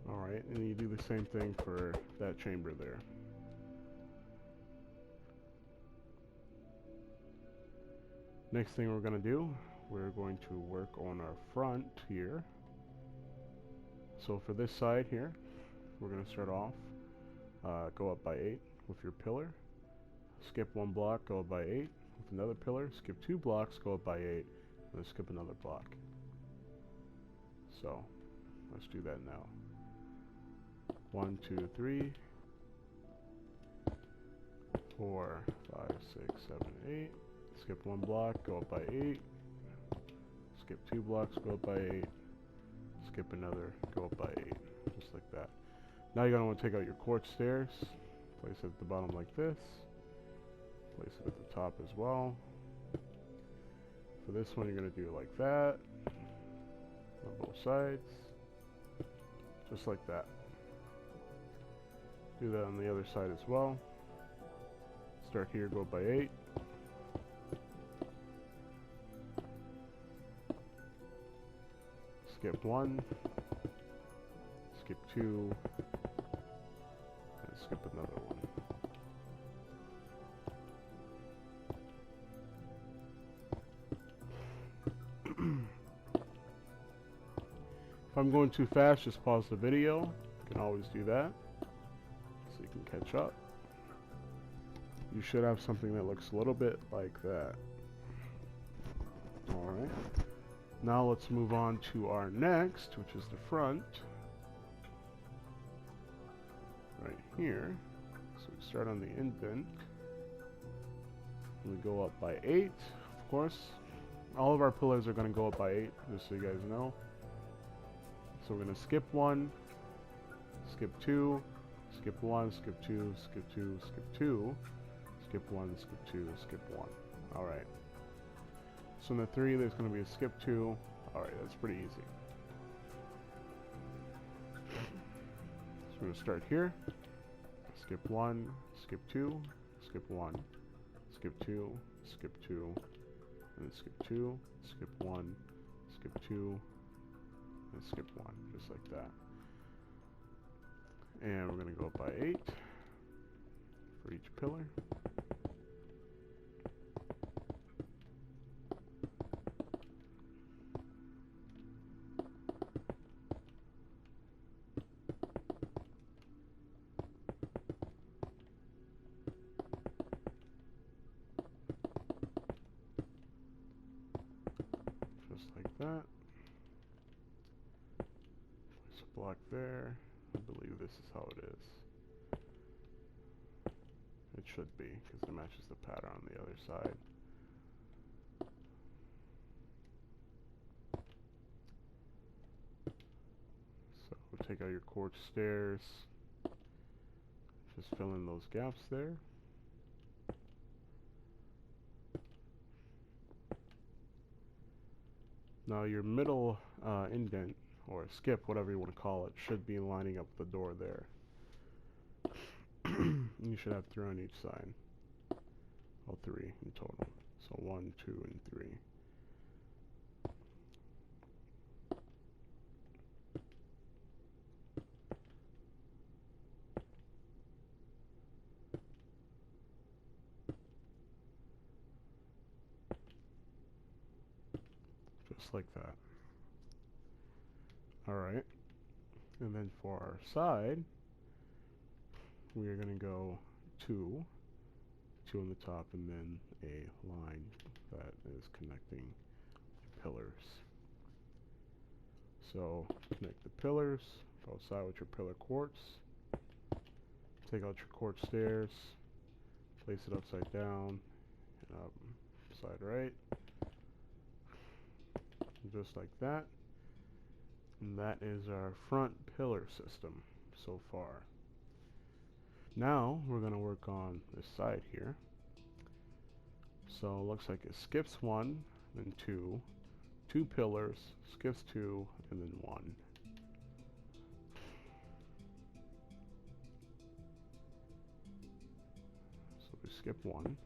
Alright, and you do the same thing for that chamber there. Next thing we're going to do, we're going to work on our front here. So for this side here, we're going to start off, go up by 8 with your pillar. Skip 1 block, go up by 8 with another pillar. Skip 2 blocks, go up by 8, and then skip another block. So let's do that now. 1, 2, 3, 4, 5, 6, 7, 8. Skip 1 block, go up by 8. Skip 2 blocks, go up by 8. Skip another, go up by 8. Just like that. Now you're going to want to take out your quartz stairs. Place it at the bottom like this. Place it at the top as well. For this one, you're going to do it like that. On both sides. Just like that. Do that on the other side as well. Start here, go up by 8. Skip 1, skip 2, and skip another one. If I'm going too fast, just pause the video. You can always do that, so you can catch up. You should have something that looks a little bit like that. Alright. Now let's move on to our next, which is the front. Right here. So we start on the indent. We go up by 8, of course. All of our pillars are going to go up by 8, just so you guys know. So we're going to skip 1, skip 2, skip 1, skip 2, skip 2, skip 2, skip 1, skip 2, skip 1. Alright. So in the 3, there's going to be a skip 2. Alright, that's pretty easy. So we're going to start here. Skip 1, skip 2, skip 1, skip 2, skip 2, and then skip 2, skip 1, skip 2, and skip 1, just like that. And we're going to go up by 8 for each pillar. that. Place a block there. I believe this is how it is. It should be, because it matches the pattern on the other side. So we'll take out your quartz stairs. Just fill in those gaps there. Now your middle indent, or skip, whatever you want to call it, should be lining up the door there. You should have 3 on each side. Well, 3 in total. So 1, 2, and 3. Just like that. Alright. And then for our side, we are going to go 2 on the top, and then a line that is connecting the pillars. So connect the pillars, go outside with your pillar quartz, take out your quartz stairs, place it upside down, and side right, just like that. And that is our front pillar system so far. Now we're going to work on this side here. So it looks like it skips 1, then 2, 2 pillars, skips 2, and then 1. So we skip 1,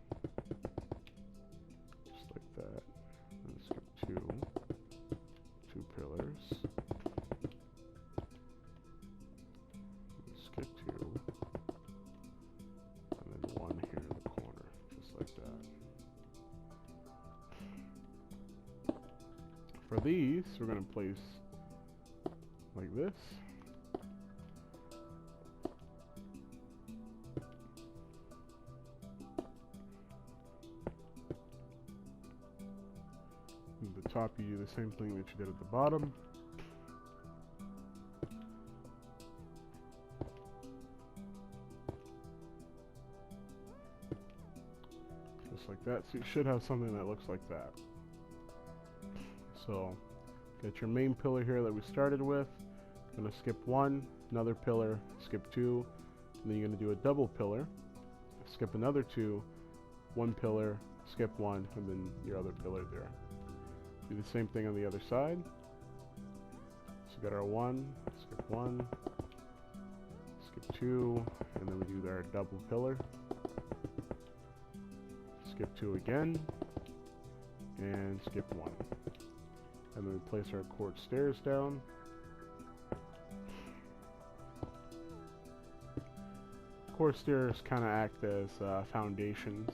just like that, and skip 2, 2 pillars, skip 2, and then 1 here in the corner, just like that. For these, we're going to place like this. At the top, you do the same thing that you did at the bottom. Just like that. So you should have something that looks like that. So, get your main pillar here that we started with. You're going to skip 1, another pillar, skip 2, and then you're going to do a double pillar, skip another 2, 1 pillar, skip 1, and then your other pillar there. Do the same thing on the other side. So we got our 1, skip 1, skip 2, and then we do our double pillar, skip 2 again, and skip 1. And then we place our quartz stairs down. Quartz stairs kind of act as foundations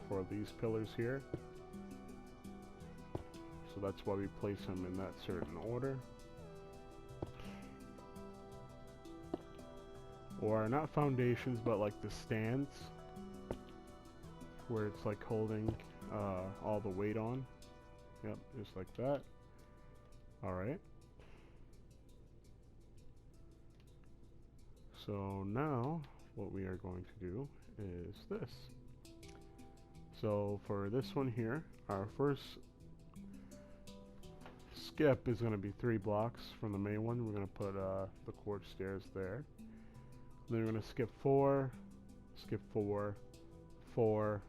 for these pillars here. So that's why we place them in that certain order. Or not foundations, but like the stands, where it's like holding all the weight on. Yep, just like that. Alright. So now what we are going to do is this. So for this one here, our first skip is going to be 3 blocks from the main one. We're going to put the quartz stairs there. Then we're going to skip 4, skip 4, 4,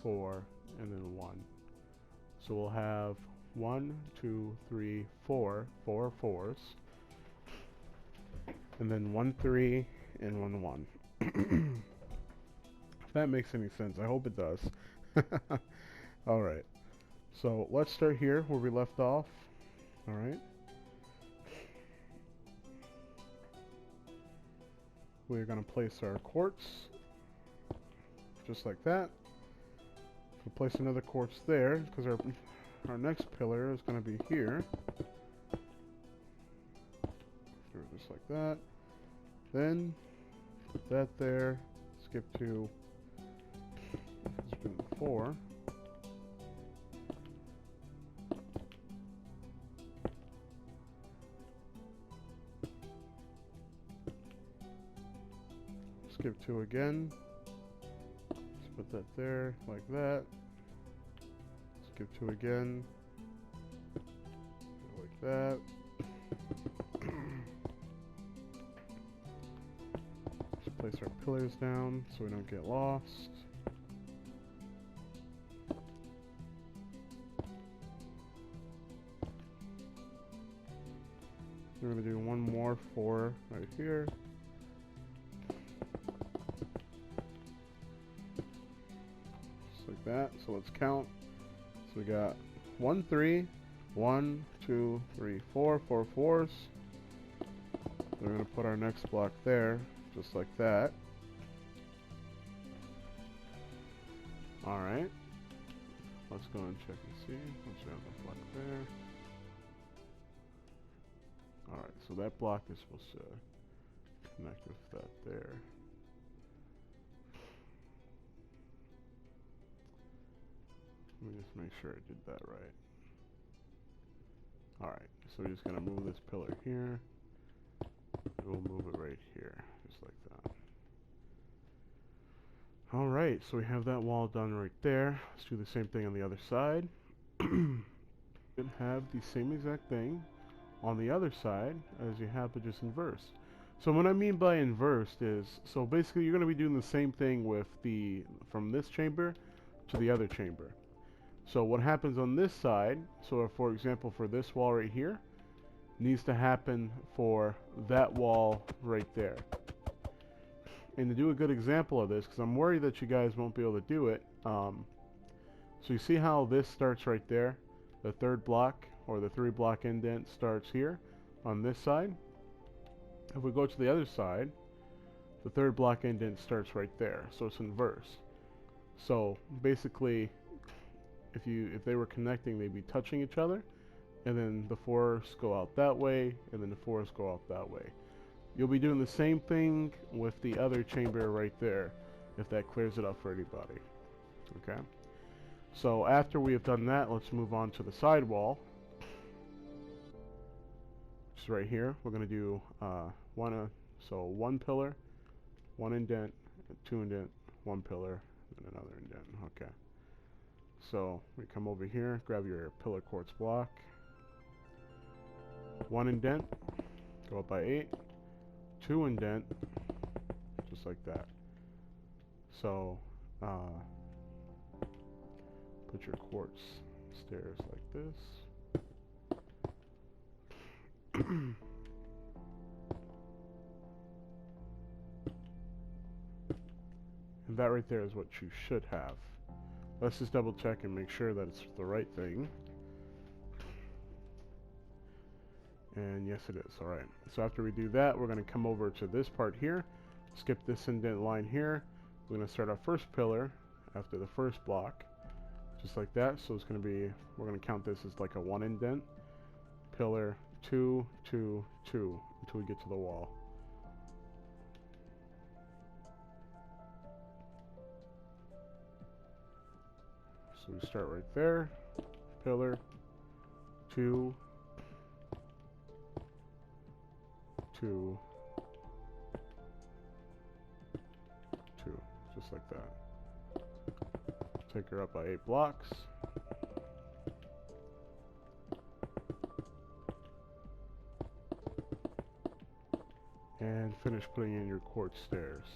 4, and then 1. So we'll have 1, 2, 3, 4, 4 fours, and then 1 3 and 1 1. If that makes any sense, I hope it does. Alright, so let's start here where we left off. Alright, we're going to place our quartz just like that. We'll place another quartz there because our next pillar is going to be here. Just like that. Then put that there. Skip 2. Skip 4. Skip 2 again. Let's put that there, like that. Skip 2 again. Like that. Let's place our pillars down so we don't get lost. We're going to do one more 4 right here. Just like that. So let's count. So we got 1, 3, 1, 2, 3, 4, 4 fours. We're going to put our next block there, just like that. Alright. Let's go and check and see. Let's have the block there. Alright, so that block is supposed to connect with that there. Let me just make sure I did that right. Alright, so we're just going to move this pillar here. We'll move it right here, just like that. Alright, so we have that wall done right there. Let's do the same thing on the other side. And have the same exact thing on the other side as you have, but just inverse. So what I mean by inversed is, so basically you're going to be doing the same thing with the, from this chamber to the other chamber. So what happens on this side, so if, for example, for this wall right here, needs to happen for that wall right there. And to do a good example of this, because I'm worried that you guys won't be able to do it, so you see how this starts right there? The third block, or the 3 block indent starts here on this side. If we go to the other side, the 3rd block indent starts right there, so it's inverse. So basically, if they were connecting, they'd be touching each other, and then the 4s go out that way, and then the 4s go out that way. You'll be doing the same thing with the other chamber right there, if that clears it up for anybody. Okay? So after we have done that, let's move on to the side wall. Which is right here. We're going to do one pillar, 1 indent, 2 indent, 1 pillar, and another indent. Okay. So we come over here, grab your pillar quartz block, 1 indent, go up by 8, 2 indent, just like that. So put your quartz stairs like this. And that right there is what you should have. Let's just double check and make sure that it's the right thing. And yes, it is. Alright. So after we do that, we're going to come over to this part here. Skip this indent line here. We're going to start our first pillar after the first block. Just like that. So it's going to be, we're going to count this as like a 1 indent. Pillar 2, 2, 2 until we get to the wall. So we start right there. Pillar 2, 2, 2, just like that. Take her up by 8 blocks. And finish putting in your quartz stairs.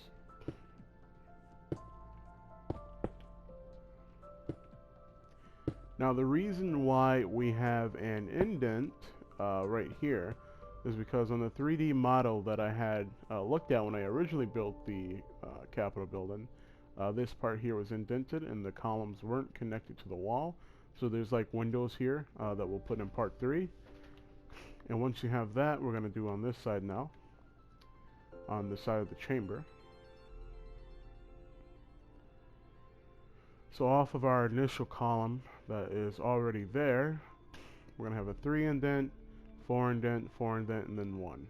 Now the reason why we have an indent right here is because on the 3D model that I had looked at when I originally built the Capitol building, this part here was indented and the columns weren't connected to the wall. So there's like windows here that we'll put in part 3. And once you have that, we're going to do on this side now, on the side of the chamber. So off of our initial column that is already there, we're going to have a 3 indent, 4 indent, 4 indent, and then 1.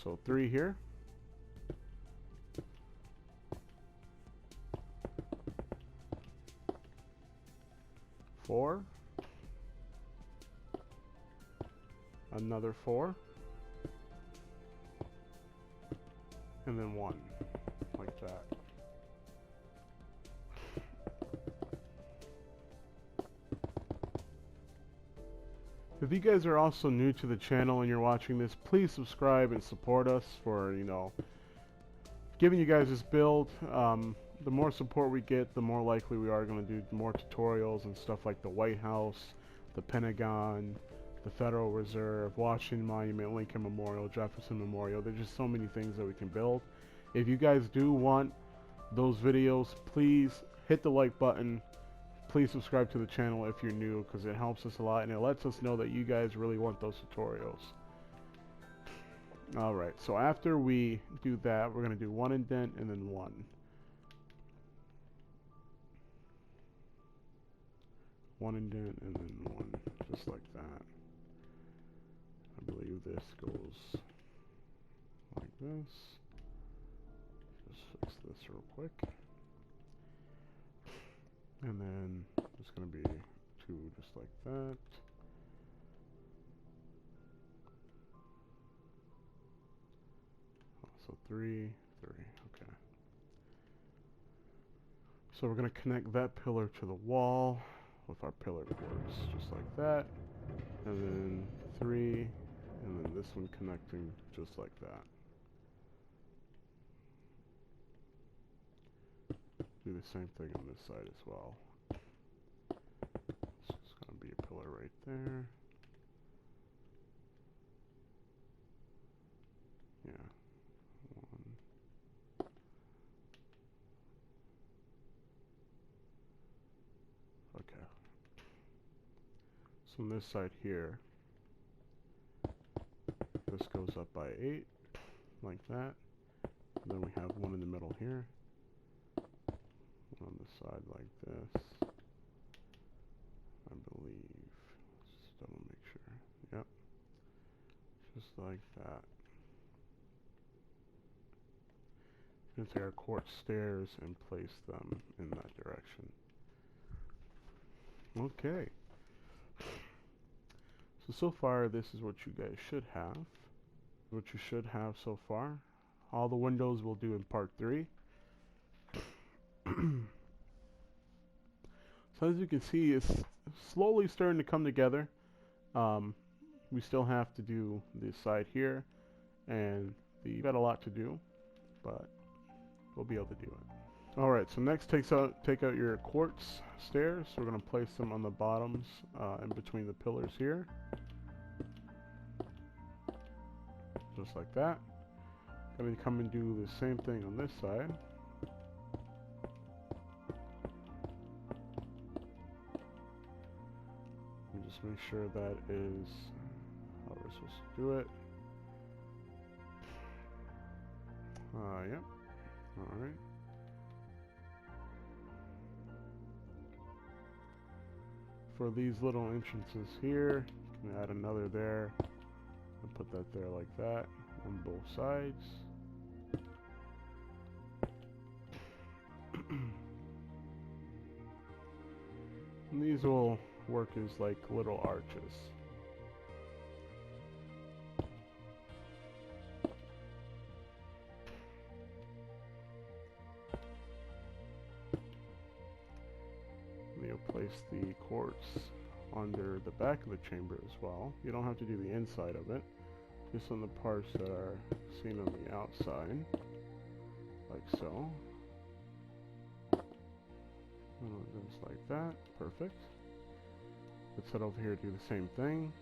So 3 here. 4. another 4, and then 1, like that. If you guys are also new to the channel and you're watching this, please subscribe and support us for, you know, giving you guys this build. The more support we get, the more likely we are going to do more tutorials and stuff like the White House, the Pentagon, the Federal Reserve, Washington Monument, Lincoln Memorial, Jefferson Memorial. There's just so many things that we can build. If you guys do want those videos, please hit the like button. Please subscribe to the channel if you're new, because it helps us a lot and it lets us know that you guys really want those tutorials. Alright, so after we do that, we're going to do 1 indent and then 1. 1 indent and then 1, just like that. I believe this goes like this. Just fix this real quick. And then it's going to be 2 just like that. So 3, 3, okay. So we're going to connect that pillar to the wall with our pillar cords, just like that. And then 3, and then this one connecting just like that. Do the same thing on this side as well. So it's going to be a pillar right there. Yeah. 1. Okay. So on this side here, this goes up by 8, like that. And then we have 1 in the middle here. On the side like this, I believe. Just double make sure. Yep. Just like that. We're going to take our quartz stairs and place them in that direction. Okay. So far this is what you guys should have. What you should have so far. All the windows we'll do in part 3. So as you can see, it's slowly starting to come together. We still have to do this side here, and we've got a lot to do, but we'll be able to do it. Alright, so next take out your quartz stairs. We're going to place them on the bottoms in between the pillars here. Just like that. Going to come and do the same thing on this side. Just make sure that is how we're supposed to do it. Yep. Alright. For these little entrances here, you can add another there and put that there like that on both sides. And these will work as like little arches. And you'll place the quartz under the back of the chamber as well. You don't have to do the inside of it, just on the parts that are seen on the outside, like so. And just like that, perfect. Let's head over here and do the same thing.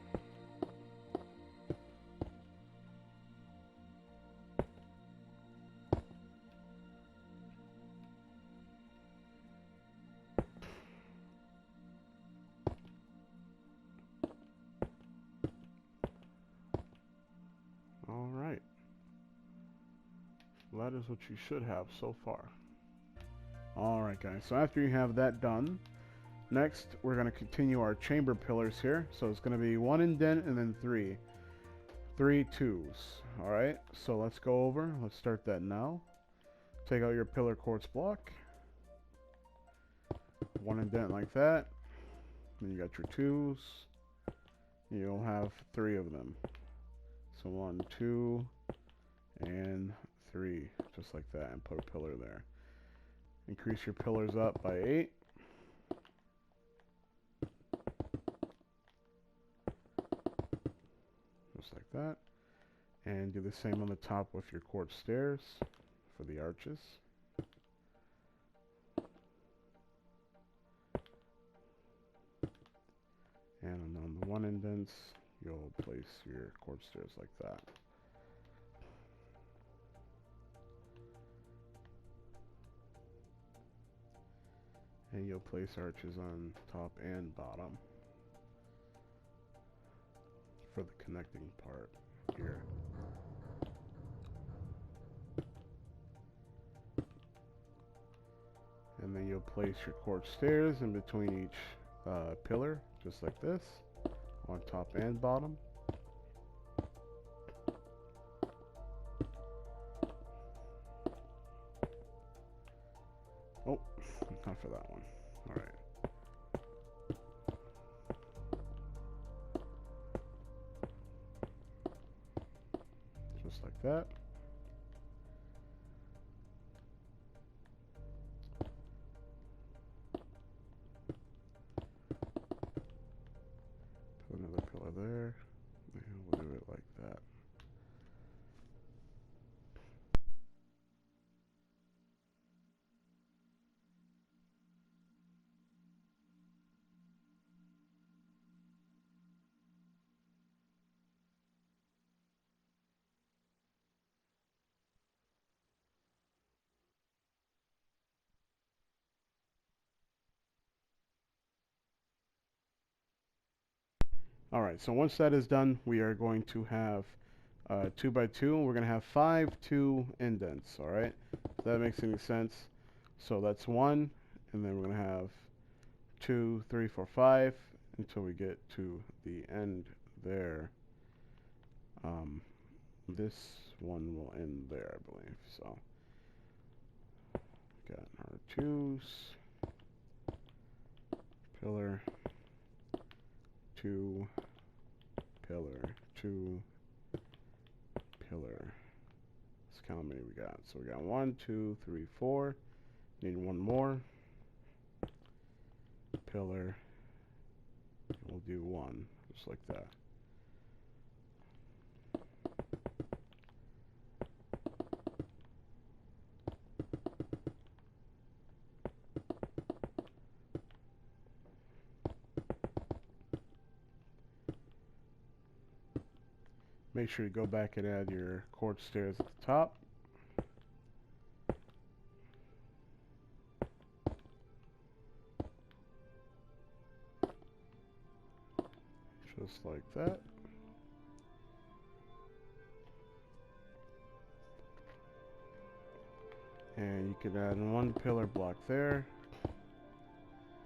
Alright. That is what you should have so far. Alright guys, so after you have that done, next we're going to continue our chamber pillars here. So it's going to be 1 indent and then 3. 3 twos. Alright, so let's go over. Let's start that now. Take out your pillar quartz block. 1 indent like that. Then you got your 2s. You'll have 3 of them. So 1, 2, and 3, just like that, and put a pillar there. Increase your pillars up by 8. Just like that. And do the same on the top with your quartz stairs for the arches. And on the one indents, you'll place your quartz stairs like that. And you'll place arches on top and bottom for the connecting part here. And then you'll place your quartz stairs in between each pillar, just like this, on top and bottom. Oh, not for that one. Alright. Just like that. Put another pillar there. And we'll do it like that. Alright, so once that is done, we are going to have 2 by 2, and we're going to have 5 2 indents, alright? If that makes any sense. So that's 1, and then we're going to have 2, 3, 4, 5, until we get to the end there. This one will end there, I believe. So, got our 2s, pillar, 2, pillar, 2, pillar. Let's count how many we got. So we got 1, 2, 3, 4. Need one more. Pillar. We'll do 1, just like that. Make sure you go back and add your quartz stairs at the top. Just like that. And you can add 1 pillar block there.